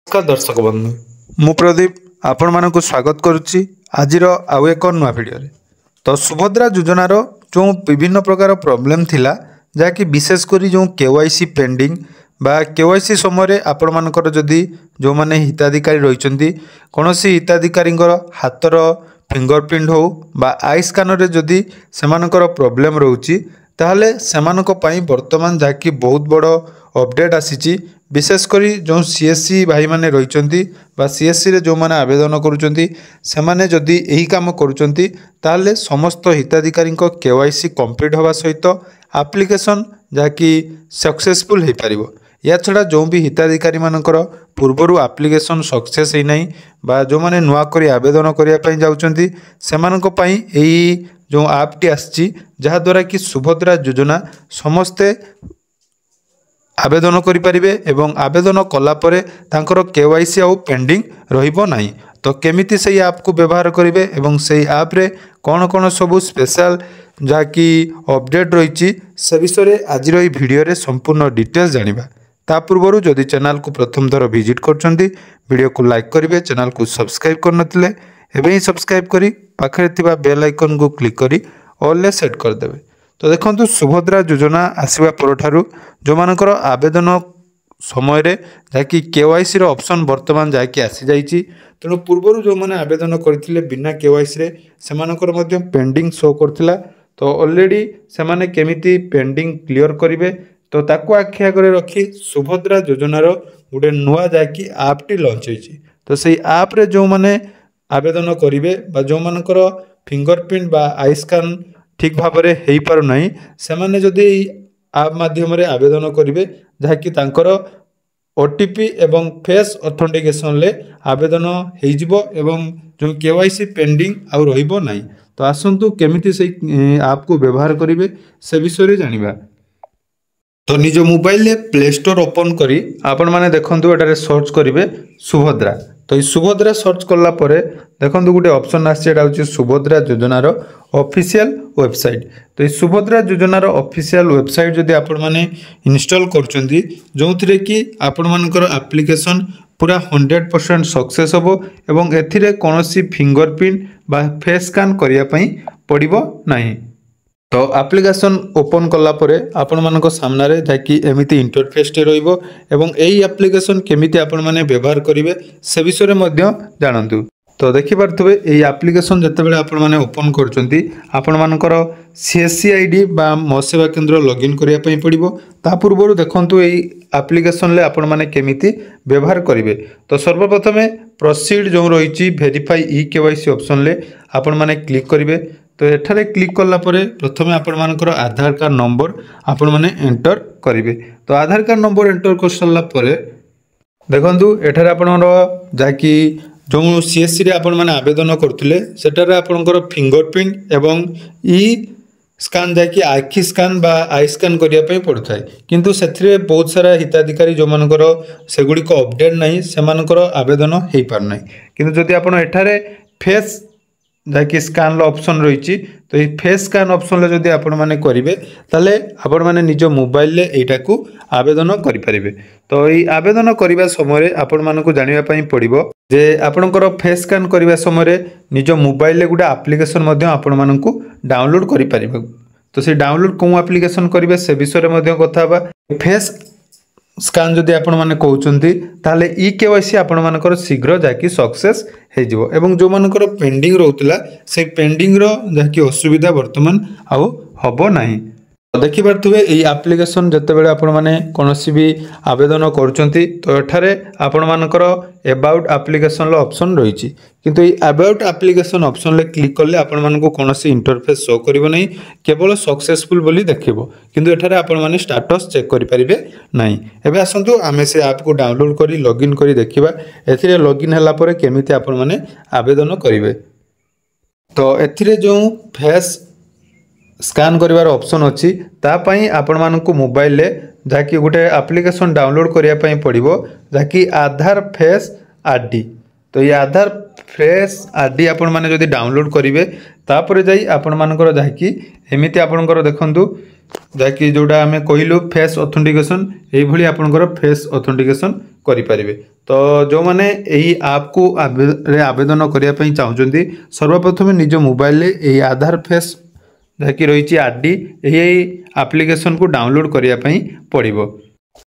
नमस्कार दर्शक बंधु मु प्रदीप आपण मानक स्वागत करुच्ची आजिर आउ एक नुआ भिडियो तो सुभद्रा योजनार जो विभिन्न प्रकार प्रॉब्लम थिला जहाँकि विशेषकर जो केवाईसी पेंडिंग बा केवाईसी समय आपण मानकर जदि जो माने हिताधिकारी रही कौन हिताधिकारी हाथर फिंगरप्रिंट हो बा आई स्कानर जदि सेमानकर प्रॉब्लम रोची ताहले सेमानक पई वर्तमान जहाँकि बहुत बड़ अपडेट आसी विशेषकर जो सीएससी भाई माने रही सीएससी रे जो माने आवेदन करुँच से जदि यही काम करुँच ताहले समस्त हिताधिकारी केवाईसी कंप्लीट होगा सहित एप्लिकेशन जहाँकि सक्सेसफुल हो पार या छड़ा जो भी हिताधिकारी मानकर पूर्वर एप्लिकेशन सक्सेस होना बा जो माने नुआ करी आवेदन करने जाउछंती सेमानक पई एही जो आपटी आछि जहाद्वारा कि सुभद्रा योजना समस्ते आवेदन करें एवं आवेदन कलापर तांकर केवाईसी आउ पेंडिंग रहिबो नाही। तो केमिति से ऐप को व्यवहार करेंगे एवं से ऐप रे कौन कौन सबू स्पेशल जहाँकि अपडेट रही से विषय आज भिडियो रे संपूर्ण डिटेल्स जानिबा। ता पूर्व जदि चैनल को प्रथम थर विजिट करछंती वीडियो को लाइक करेंगे, चैनल को सब्सक्राइब करनथिले एबे ही सब्सक्राइब करी पाखरे थिबा बेल आइकन को क्लिक करी ऑल ले सेट कर देबे। तो देखो सुभद्रा योजना आसवा पर जो मानकर आवेदन समय जहाँकि केवाईसी ऑप्शन वर्तमान जहाँकि आसी जाइए तेणु पूर्व जो मैंने आवेदन करते बिना केवाईसी से पेंडिंग शो करथिला। तो ऑलरेडी से केमिति पेंडिंग क्लियर करेंगे तो ताकू आखि आगे रखी सुभद्रा योजनार गोटे नुआ जहाँकि आपटी लॉन्च होती तो से आप रे जो मैंने आवेदन करेंगे जो मानकर फिंगरप्रिंट बा आई स्कान ठीक भाव में हो पार ना से जदि आप माध्यम आवेदन करेंगे जहाँकि तांकर ओटीपी एवं फेस ऑथेंटिकेशन ले आवेदन हो जो केवाईसी पेंडिंग आउ रहिबो नाही। तो आसंतु केमिति से आप को व्यवहार करेंगे से विषय जानिबा। तो निज मोबाइल ले प्ले स्टोर ओपन करी आपण माने देखंतु एटारे सर्च करेंगे सुभद्रा। तो ये सुभद्रा सर्च कला परे देखंतु गोटे ऑप्शन आछि सुभद्रा योजनार ऑफिशियल वेबसाइट। तो ये सुभद्रा योजनार ऑफिशियल वेबसाइट जदि आपण माने इंस्टॉल करचंदी जो थिरे कि आपण मानकर एप्लिकेशन पूरा 100% सक्सेस होबो एवं एथिरे कोनोसी फिंगरप्रिंट बा फेस स्कैन करिया पई पड़िबो नाही। तो एप्लिकेशन ओपन कला परे आपण मानक सामने रे जाकि एमिति इंटरफेस टे रहिबो एवं एही एप्लिकेशन केमिति आपण माने व्यवहार करिवे से विषय मध्य जानंतु। तो देखि पारथबे एही एप्लिकेशन जते बेले आपण माने ओपन करचंती आपण मानकर सीएससी आईडी बा मो सेवा केंद्र लॉगिन करिया पई पड़िबो। ता पूर्वरु देखंतु एही एप्लिकेशन ले आपण माने केमिति व्यवहार करिवे। तो सर्वप्रथमे प्रोसीड जो रहिछि वेरीफाई ई केवाईसी ऑप्शन ले आपण माने क्लिक करिवे। तो एठारे क्लिक कला परे प्रथमे आपण मानकर आधार कार्ड नंबर आपण माने एंटर करिवे। तो आधार कार्ड नंबर एंटर कर सल्ला परे देखंतु एठारे आपणर जाकि जो सीएससी रे आपण माने आवेदन करथिले सेटारे आपणकर फिंगरप्रिंट एवं ई स्कान जाकि आखि स्कान बा आई स्कान करिया पई पड़थाय किंतु सेथिरे बहुत सारा हिताधिकारी जो मानकर सेगुडी को अपडेट नाही सेमानकर आवेदन हेई पार नाही। किंतु जदि आपण एठारे फेस जहाँकि स्कान ऑप्शन रही तो ये फेस स्कान ऑप्शन जदि आपण माने करेंगे ताले आपण माने निज मोबाइल ले एटा को आवेदन करें। तो ये आवेदन करने समय आपण मानक जानिबा पई पड़िबो जे आपणकर फेस स्कान करने समय निज मोबाइल ले गुडा एप्लिकेशन मध्य आपण मानक डाउनलोड करि परिबो। तो से डाउनलोड को एप्लिकेशन करेंगे से विषय मध्य कथा बा। फेस स्कान जदि आपण माने कहउचंती ताले ई केवाईसी आपण मानकर शीघ्र जाकि सक्सेस हे जिवो एवं जो मानकर पेंडिंग रहउतला से पेंडिंग रो जाकि असुविधा वर्तमान आउ हबो नाही। देखि पारथुबे एई एप्लिकेशन जते बेले आपण माने कोनोसी भी आवेदन करूचंती तो एठारे आपण मानकर अबाउट एप्लिकेशन लो ऑप्शन रहिछि किंतु ए अबाउट एप्लिकेशन ऑप्शन ले क्लिक करले आपण मानको कोनोसी इंटरफेस शो करिवो नै केवल सक्सेसफुल बोली देखिबो किंतु एठारे आपण माने स्टेटस चेक करि परिबे नै। एबे आसंतु आमे से ऐप को डाउनलोड करी लॉगिन करी देखिबा एथिरे लॉगिन हला परे केमिति आपण माने आवेदन करिवे। तो एथिरे जो फेस स्कान करिवार ऑप्शन अछि तापाई आपण मानकु मोबाइल ले जाकि गोटे एप्लिकेशन डाउनलोड करिया पई पड़िबो जाकि आधार फेस आरडी। तो ये आधार फेस आरडी आपण माने जदि डाउनलोड करिवे तापरे जाई आपण मानकर जाकि एमिति आपणकर देखंतु जहाँकि जोड़ा आम कहलु फेस ऑथेंटिकेशन यही आपंकर फेस ऑथेंटिकेशन करें। तो जो मैंने यही आप को आवेदन करने चाहते सर्वप्रथम निज मोबाइल यही आधार फेस जहाँकि रही आरडी यही एप्लिकेशन को डाउनलोड करने पड़ो।